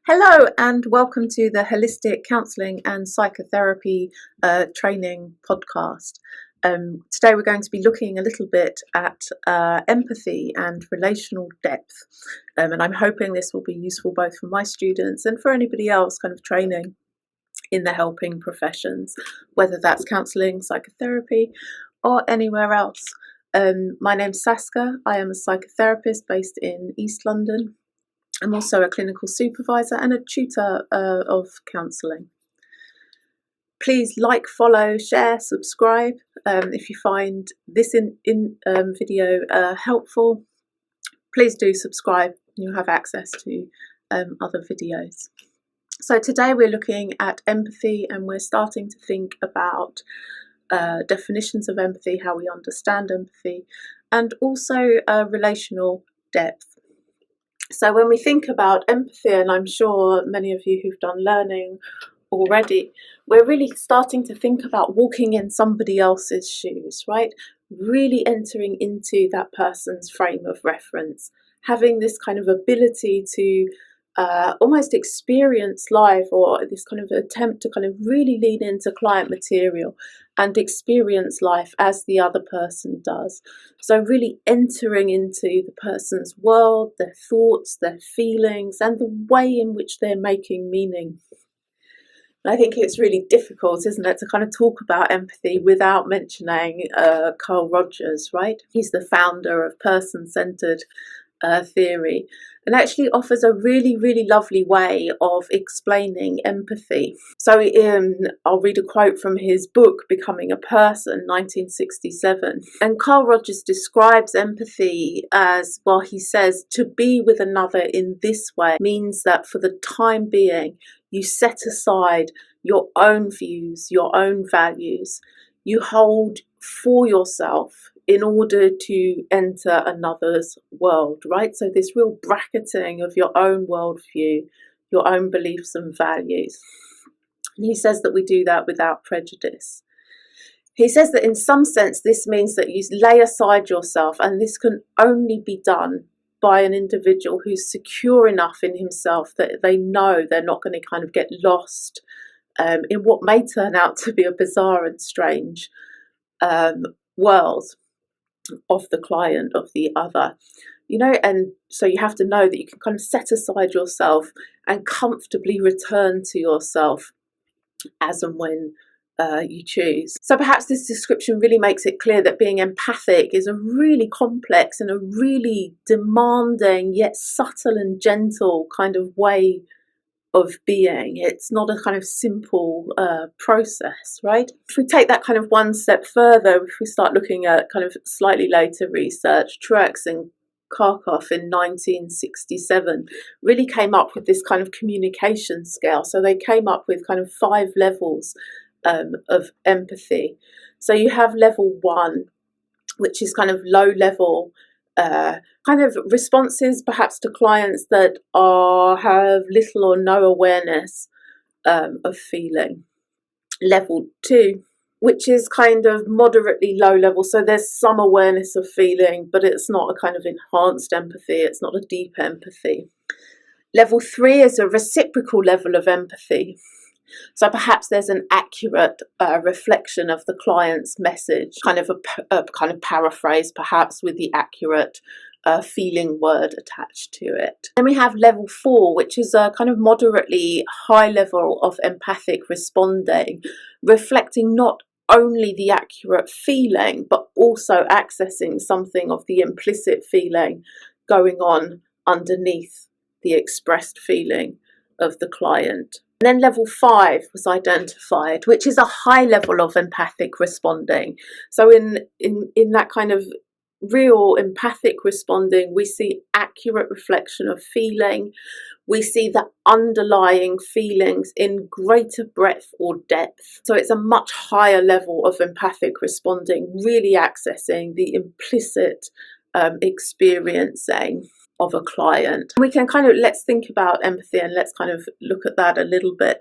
Hello and welcome to the Holistic Counselling and Psychotherapy Training podcast. Today we're going to be looking a little bit at empathy and relational depth, and I'm hoping this will be useful both for my students and for anybody else kind of training in the helping professions, whether that's counselling, psychotherapy or anywhere else. My name's Saska. I am a psychotherapist based in East London. I'm also a clinical supervisor and a tutor of counselling. Please like, follow, share, subscribe if you find this video helpful. Please do subscribe. You'll have access to other videos. So today we're looking at empathy, and we're starting to think about definitions of empathy, how we understand empathy, and also relational depth. So when we think about empathy, and I'm sure many of you who've done learning already, we're really starting to think about walking in somebody else's shoes, right? Really entering into that person's frame of reference, having this kind of ability to almost experience life, or this kind of attempt to kind of really lean into client material and experience life as the other person does. So really entering into the person's world, their thoughts, their feelings, and the way in which they're making meaning. And I think it's really difficult, isn't it, to kind of talk about empathy without mentioning Carl Rogers, right? He's the founder of person-centered theory, and actually offers a really, really lovely way of explaining empathy. So I'll read a quote from his book, Becoming a Person, 1967. And Carl Rogers describes empathy as, well, he says, to be with another in this way means that for the time being, you set aside your own views, your own values. You hold for yourself in order to enter another's world, right? So this real bracketing of your own worldview, your own beliefs and values. And he says that we do that without prejudice. He says that in some sense this means that you lay aside yourself, and this can only be done by an individual who's secure enough in himself that they know they're not going to kind of get lost in what may turn out to be a bizarre and strange world of the client, of the other, and so you have to know that you can kind of set aside yourself and comfortably return to yourself as and when you choose. So perhaps this description really makes it clear that being empathic is a really complex and a really demanding yet subtle and gentle kind of way of being. It's not a kind of simple process, right? If we take that kind of one step further, if we start looking at kind of slightly later research, Truex and Kharkov in 1967 really came up with this kind of communication scale. So they came up with kind of 5 levels of empathy. So you have level 1, which is kind of low level kind of responses perhaps to clients that have little or no awareness of feeling. Level 2, which is kind of moderately low level, so there's some awareness of feeling, but it's not a kind of enhanced empathy, it's not a deep empathy. Level 3 is a reciprocal level of empathy. So perhaps there's an accurate reflection of the client's message, kind of a kind of paraphrase, perhaps with the accurate feeling word attached to it. Then we have level 4, which is a kind of moderately high level of empathic responding, reflecting not only the accurate feeling, but also accessing something of the implicit feeling going on underneath the expressed feeling of the client. And then level 5 was identified, which is a high level of empathic responding. So in that kind of real empathic responding, we see accurate reflection of feeling. We see the underlying feelings in greater breadth or depth. So it's a much higher level of empathic responding, really accessing the implicit experiencing of a client. We can kind of, let's think about empathy and let's kind of look at that a little bit.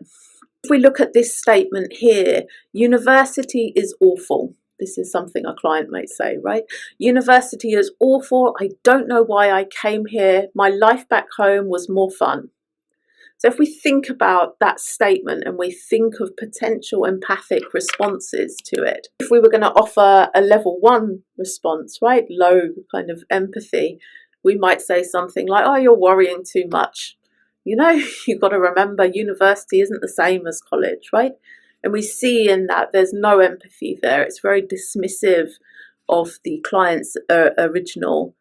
If we look at this statement here, university is awful. This is something a client might say, right? University is awful. I don't know why I came here. My life back home was more fun. So if we think about that statement and we think of potential empathic responses to it, if we were going to offer a level 1 response, right, low kind of empathy, we might say something like, oh, you're worrying too much. You know, you've got to remember university isn't the same as college, right? And we see in that there's no empathy there. It's very dismissive of the client's original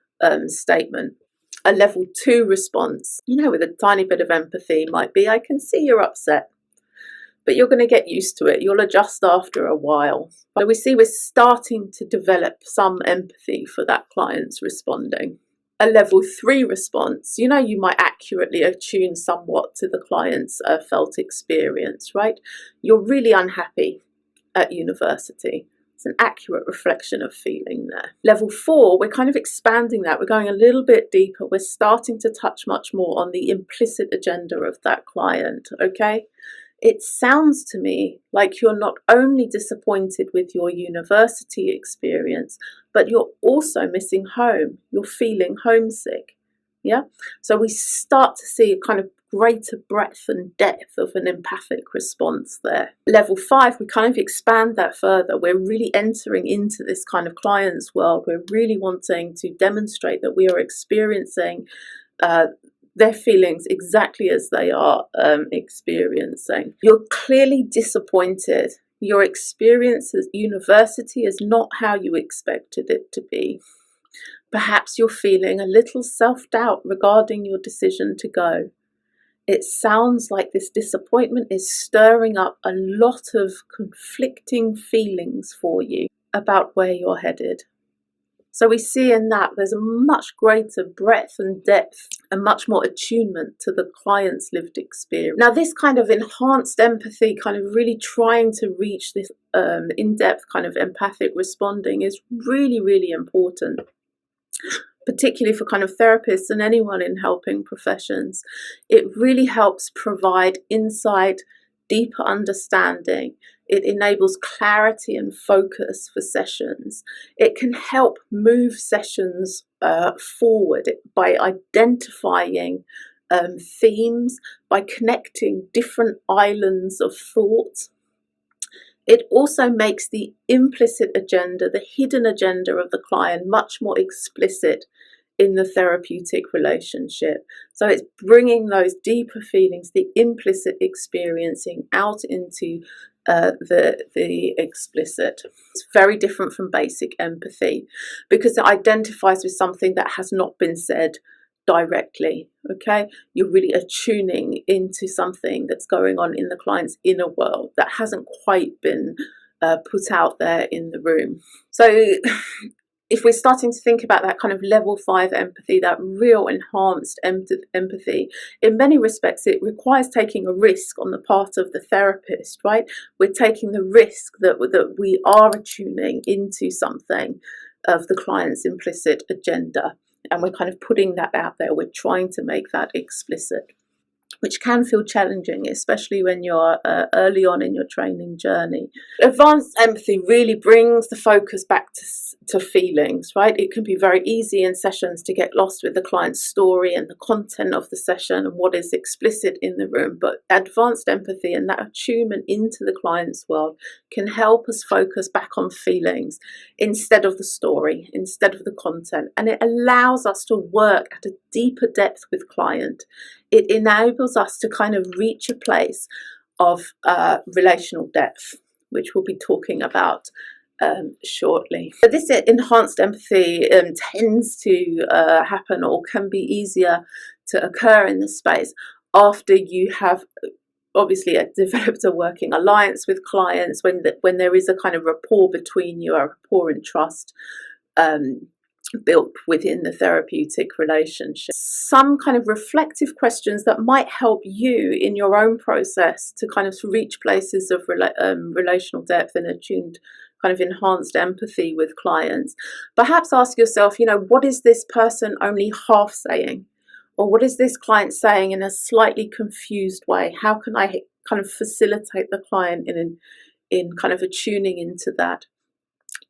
statement. A level 2 response, you know, with a tiny bit of empathy might be, I can see you're upset, but you're going to get used to it. You'll adjust after a while. But we see we're starting to develop some empathy for that client's responding. A level 3 response, you know, you might accurately attune somewhat to the client's felt experience, right? You're really unhappy at university. It's an accurate reflection of feeling there. Level 4, we're kind of expanding that. We're going a little bit deeper. We're starting to touch much more on the implicit agenda of that client, okay? It sounds to me like you're not only disappointed with your university experience, but you're also missing home. You're feeling homesick. Yeah? So we start to see a kind of greater breadth and depth of an empathic response there. Level 5, we kind of expand that further. We're really entering into this kind of client's world. We're really wanting to demonstrate that we are experiencing their feelings exactly as they are experiencing. You're clearly disappointed. Your experience at university is not how you expected it to be. Perhaps you're feeling a little self-doubt regarding your decision to go. It sounds like this disappointment is stirring up a lot of conflicting feelings for you about where you're headed. So we see in that there's a much greater breadth and depth and much more attunement to the client's lived experience. Now, this kind of enhanced empathy, kind of really trying to reach this in-depth kind of empathic responding is really, really important, particularly for kind of therapists and anyone in helping professions. It really helps provide insight, deeper understanding. It enables clarity and focus for sessions. It can help move sessions forward by identifying themes, by connecting different islands of thought. It also makes the implicit agenda, the hidden agenda of the client, much more explicit in the therapeutic relationship. So it's bringing those deeper feelings, the implicit experiencing out into the explicit. It's very different from basic empathy because it identifies with something that has not been said directly. Okay, you're really attuning into something that's going on in the client's inner world that hasn't quite been put out there in the room. So if we're starting to think about that kind of level 5 empathy, that real enhanced empathy, in many respects it requires taking a risk on the part of the therapist, right? We're taking the risk that we are attuning into something of the client's implicit agenda, and we're kind of putting that out there. We're trying to make that explicit, which can feel challenging, especially when you're early on in your training journey. Advanced empathy really brings the focus back to feelings, right? It can be very easy in sessions to get lost with the client's story and the content of the session and what is explicit in the room, but advanced empathy and that attunement into the client's world can help us focus back on feelings instead of the story, instead of the content, and it allows us to work at a deeper depth with client. It enables us to kind of reach a place of relational depth, which we'll be talking about shortly. So this enhanced empathy tends to happen, or can be easier to occur in this space after you have obviously developed a working alliance with clients, when there is a kind of rapport between you, a rapport and trust built within the therapeutic relationship. Some kind of reflective questions that might help you in your own process to kind of reach places of relational depth and attuned kind of enhanced empathy with clients. Perhaps ask yourself, what is this person only half saying? Or what is this client saying in a slightly confused way? How can I kind of facilitate the client in kind of attuning into that?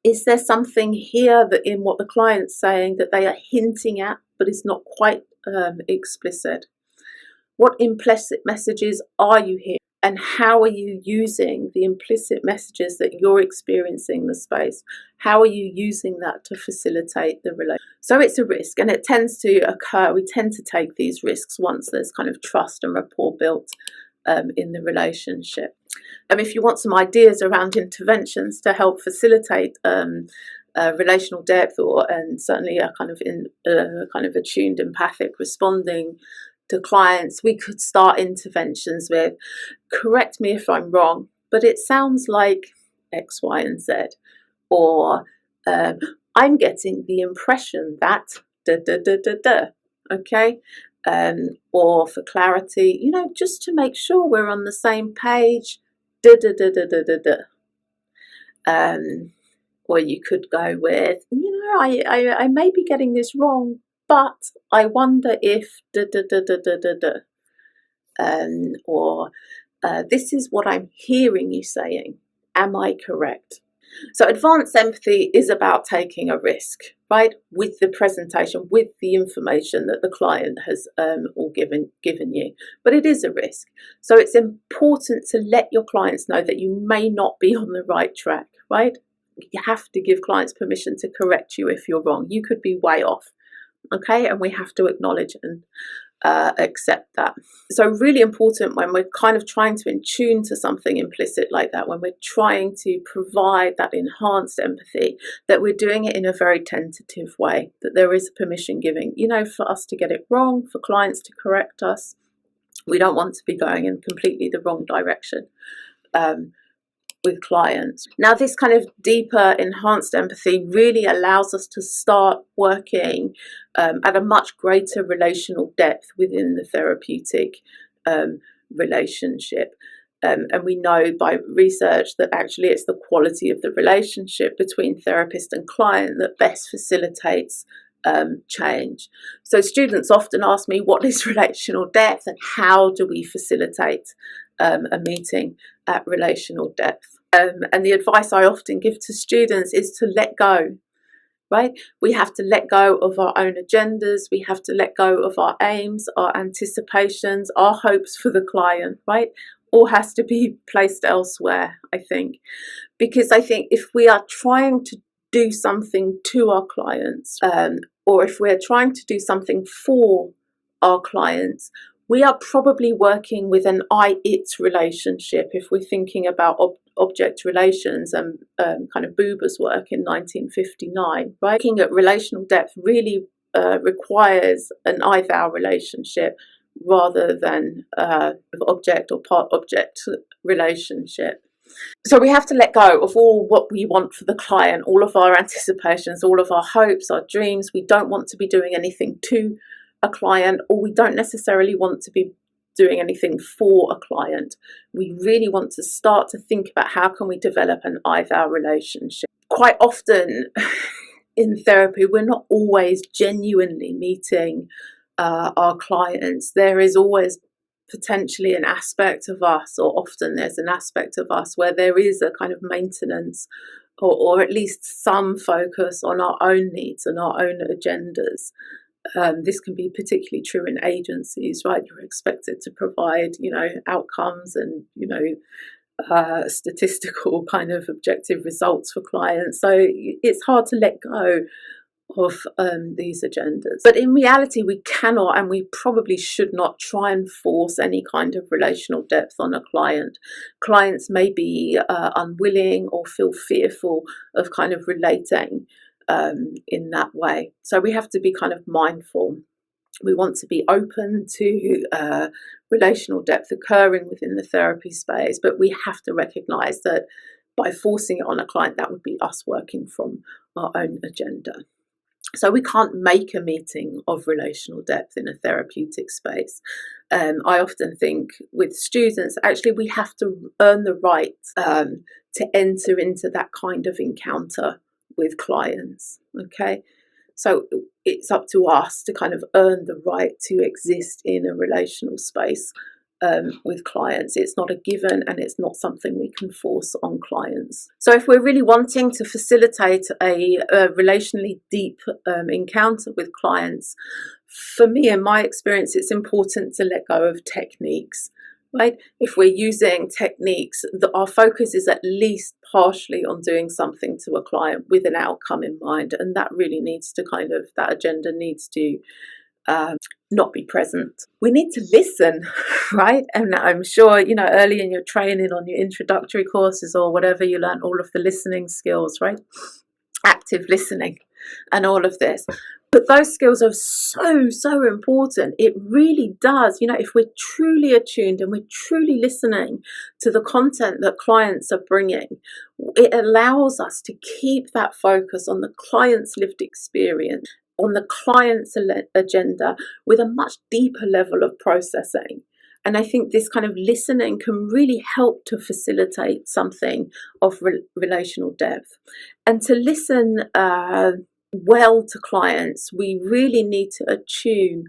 Is there something here that in what the client's saying that they are hinting at, but is not quite explicit? What implicit messages are you hearing? And how are you using the implicit messages that you're experiencing in the space? How are you using that to facilitate the relationship? So it's a risk, and it tends to occur. We tend to take these risks once there's kind of trust and rapport built in the relationship. If you want some ideas around interventions to help facilitate relational depth, and certainly a kind of attuned, empathic responding to clients, we could start interventions with, correct me if I'm wrong, but it sounds like X, Y, and Z, or I'm getting the impression that da da da da da. Okay, or for clarity, just to make sure we're on the same page, da da da da da da da. Or you could go with, I may be getting this wrong, but I wonder if da da da da da da da. Or this is what I'm hearing you saying. Am I correct? So advanced empathy is about taking a risk, right, with the presentation, with the information that the client has all given you. But it is a risk. So it's important to let your clients know that you may not be on the right track, right? You have to give clients permission to correct you if you're wrong. You could be way off, okay? And we have to acknowledge and accept that. So really important when we're kind of trying to attune to something implicit like that, when we're trying to provide that enhanced empathy, that we're doing it in a very tentative way, that there is permission giving, for us to get it wrong, for clients to correct us. We don't want to be going in completely the wrong direction with clients. Now, this kind of deeper enhanced empathy really allows us to start working at a much greater relational depth within the therapeutic relationship. And we know by research that actually it's the quality of the relationship between therapist and client that best facilitates change. So students often ask me, what is relational depth and how do we facilitate a meeting at relational depth? And the advice I often give to students is to let go, right? We have to let go of our own agendas. We have to let go of our aims, our anticipations, our hopes for the client, right? All has to be placed elsewhere, I think. Because I think if we are trying to do something to our clients, or if we're trying to do something for our clients, we are probably working with an I-it relationship if we're thinking about object relations and kind of Buber's work in 1959. Right? Looking at relational depth really requires an I-thou relationship rather than object or part-object relationship. So we have to let go of all what we want for the client, all of our anticipations, all of our hopes, our dreams. We don't want to be doing anything to a client, or we don't necessarily want to be doing anything for a client. We really want to start to think about how can we develop an I-thou relationship. Quite often in therapy, we're not always genuinely meeting our clients. There is always potentially an aspect of us, or often there's an aspect of us where there is a kind of maintenance or at least some focus on our own needs and our own agendas. This can be particularly true in agencies, right? You're expected to provide, outcomes and, statistical kind of objective results for clients. So it's hard to let go of these agendas. But in reality, we cannot and we probably should not try and force any kind of relational depth on a client. Clients may be unwilling or feel fearful of kind of relating in that way. So we have to be kind of mindful. We want to be open to relational depth occurring within the therapy space, but we have to recognise that by forcing it on a client, that would be us working from our own agenda. So we can't make a meeting of relational depth in a therapeutic space. I often think with students, actually, we have to earn the right to enter into that kind of encounter with clients, okay? So it's up to us to kind of earn the right to exist in a relational space with clients. It's not a given and it's not something we can force on clients. So if we're really wanting to facilitate a relationally deep encounter with clients, for me, in my experience, it's important to let go of techniques, right? If we're using techniques, our focus is at least partially on doing something to a client with an outcome in mind. And that really needs to that agenda needs to not be present. We need to listen, right? And I'm sure, early in your training on your introductory courses or whatever, you learn all of the listening skills, right? Active listening and all of this. But those skills are so important. It really does. If we're truly attuned and we're truly listening to the content that clients are bringing, it allows us to keep that focus on the client's lived experience, on the client's agenda, with a much deeper level of processing. And I think this kind of listening can really help to facilitate something of relational depth. And to listen well to clients, we really need to attune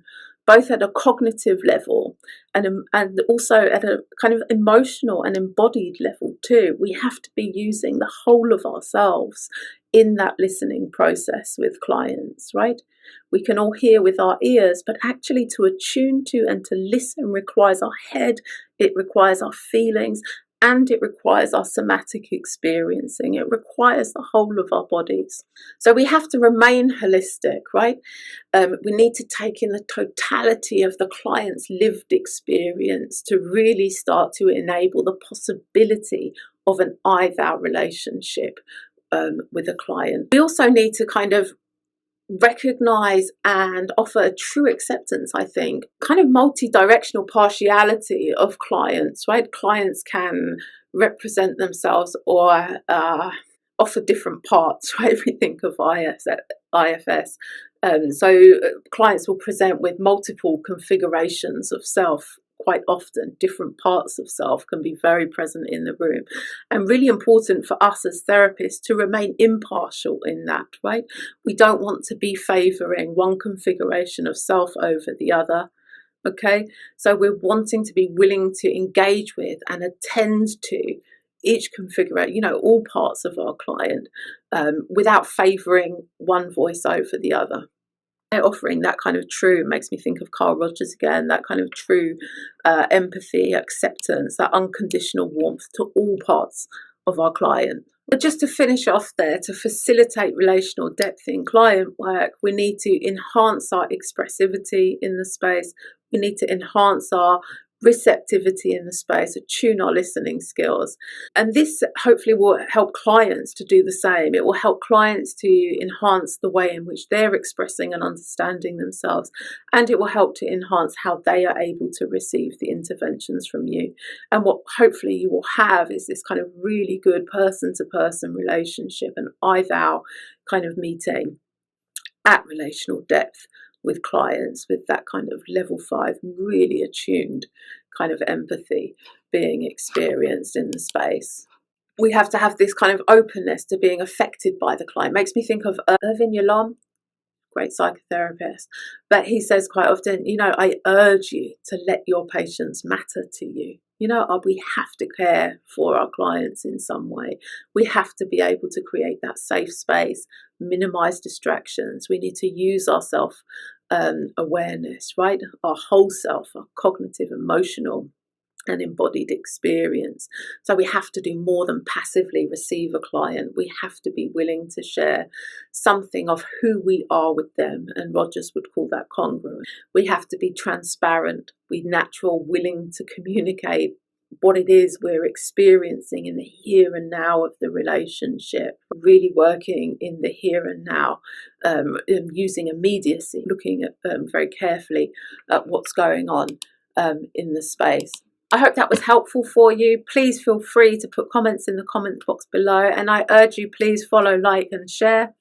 both at a cognitive level and also at a kind of emotional and embodied level too. We have to be using the whole of ourselves in that listening process with clients, right? We can all hear with our ears, but actually to attune to and to listen requires our head, it requires our feelings, and it requires our somatic experiencing. It requires the whole of our bodies. So we have to remain holistic, right? We need to take in the totality of the client's lived experience to really start to enable the possibility of an I-thou relationship with a client. We also need to kind of recognize and offer a true acceptance, I think, kind of multi-directional partiality of clients, right? Clients can represent themselves or offer different parts, right? If we think of IFS. So clients will present with multiple configurations of self. Quite often, different parts of self can be very present in the room, and really important for us as therapists to remain impartial in that, right? We don't want to be favouring one configuration of self over the other, okay? So we're wanting to be willing to engage with and attend to each configuration, all parts of our client without favouring one voice over the other. Offering that kind of true, makes me think of Carl Rogers again, that kind of true empathy, acceptance, that unconditional warmth to all parts of our client. But just to finish off there, to facilitate relational depth in client work, we need to enhance our expressivity in the space. We need to enhance our receptivity in the space, attune our listening skills. And this hopefully will help clients to do the same. It will help clients to enhance the way in which they're expressing and understanding themselves. And it will help to enhance how they are able to receive the interventions from you. And what hopefully you will have is this kind of really good person-to-person relationship, an I-thou kind of meeting at relational depth with clients, with that kind of level 5, really attuned kind of empathy being experienced in the space. We have to have this kind of openness to being affected by the client. Makes me think of Irvin Yalom, great psychotherapist, but he says quite often, I urge you to let your patients matter to you. We have to care for our clients in some way. We have to be able to create that safe space, minimize distractions. We need to use our self awareness, right? Our whole self, our cognitive, emotional, and embodied experience. So we have to do more than passively receive a client. We have to be willing to share something of who we are with them, and Rogers would call that congruence. We have to be transparent, be natural, willing to communicate what it is we're experiencing in the here and now of the relationship, really working in the here and now, using immediacy, looking at very carefully at what's going on in the space. I hope that was helpful for you. Please feel free to put comments in the comment box below, and I urge you, please follow, like and share.